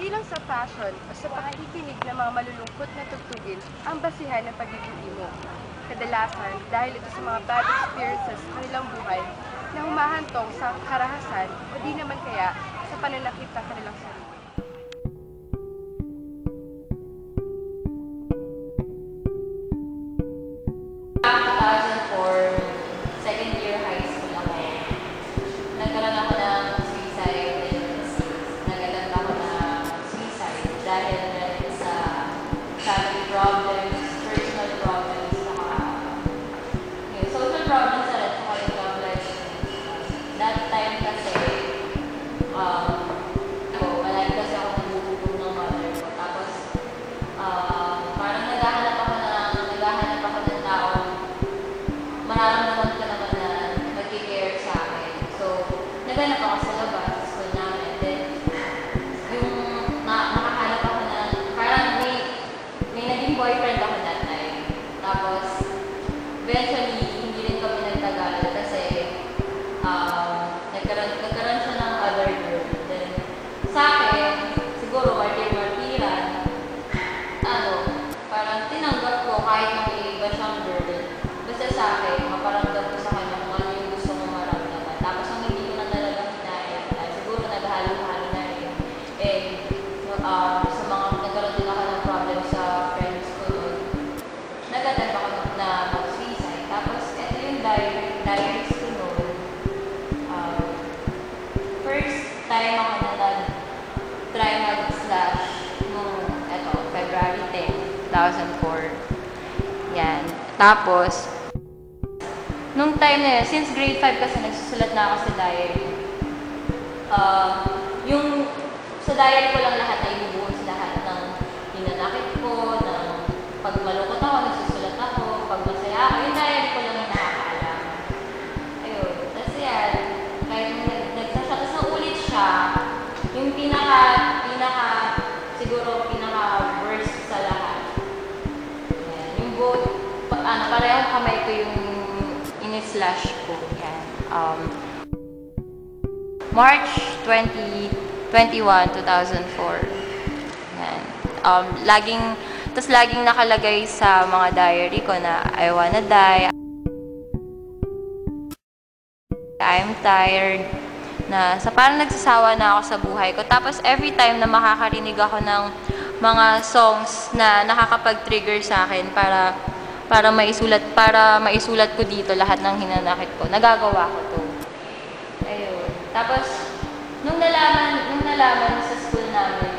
Hindi lang sa fashion o sa pakikinig ng mga malulungkot na tugtugin ang basihan ng pagiging emo. Kadalasan, dahil ito sa mga bad experiences sa kanilang buhay na humahantong sa karahasan o di naman kaya sa pananakit ng kanilang sarili. Second year high school ako. Nagkaroon ako ng suicide tendencies. Nag-attempt ako ng suicide dahil sa family problems, personal problems, social problems na rin, saka yung love life. That time kasi, palagi kasi ako nagbubulong ng mother ko. Tapos, parang naghahanap ako ng tao. Mararamdaman ko naman na mag-care sa akin. So, naghanap ako sa labas, sa school namin. Then, yung nakahanap ako na, parang may naging boyfriend ako that time. Tapos, eventually, hindi rin kami nagtagal kasi nagkaroon siya ng other girl. Then, sa akin, siguro, martir-martiran, parang tinanggap ko kahit may iba siyang girl. Basta sa akin, maparamdam ko sa kanya kung ano yung gusto mong maramdaman. Tapos ang hindi ko na talaga hinayang, siguro naghalo-halo na rin. Sa mga nagkaroon din ako ng problem sa friends ko doon, nag-attempt ako na mag-suicide. Tapos ito yung diaries ko noon. First time ako na nag-try mag-slash noong February 10, 2004. Yan. Tapos, nung time na yun, since grade 5 kasi nagsusulat na ako sa diary. Yung sa diary ko lang lahat ay inubuhos lahat ng hinanakit ko, ng pag malungkot ako, nagsusulat ako, pag masaya ako, yung diary ko lang yung nakakaalam. Ayun. Tapos yan, kahit nagsasya, tapos naulit siya, yung pinaka-worst sa lahat. Yan. Yung both, parehong kamay ko yung in-slash ko. Yan. March 21, 2004. Yan. Laging nakalagay sa mga diary ko na I wanna die, I'm tired, na parang nagsasawa na ako sa buhay ko. Tapos every time na makakarinig ako ng mga songs na nakakapag-trigger sa akin para maisulat ko dito lahat ng hinanakit ko, nagagawa ko to. Ayun. Tapos nung nalaman sa school namin,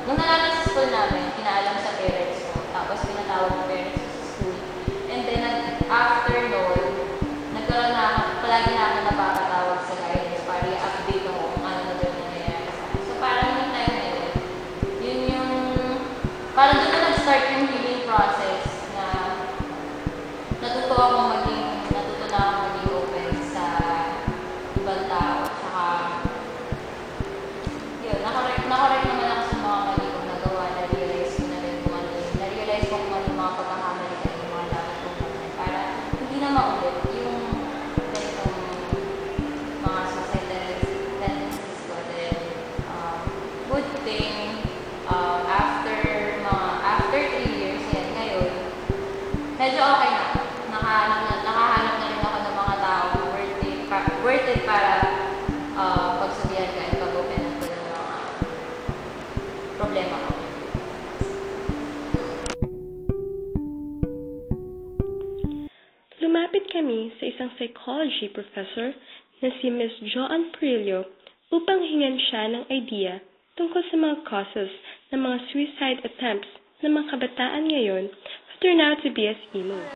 nung nalaman sa school namin, pinaalam sa parents ko. Tapos pinatawag ng parents ko sa school. And then after noon, palagi na ako napapatawag sa guidance para i-update ako kung ano na doon nangyayari sa akin. So parang yung time na yun yung parang doon na nag-start yung healing process na natuto na ako maging open sa ibang tao. Saka yun, nakorek naman ako sa mga mali kong nagawa. Na-realize ko kung ano yung mga pagkakamali ka yung mga dapat kong gawin para hindi na maulit yung ganitong mga suicide tendencies ko. Then, good thing, after 3 years yan, ngayon, medyo okay na. Nakahanap na rin ako ng mga tao worth it para pagsabihan ka at pag-openan ko ng mga problema ko. Lumapit kami sa isang psychology professor na si Ms. Joan Perillo upang hingan siya ng idea tungkol sa mga causes ng mga suicide attempts ng mga kabataan ngayon who turn out to be as emo.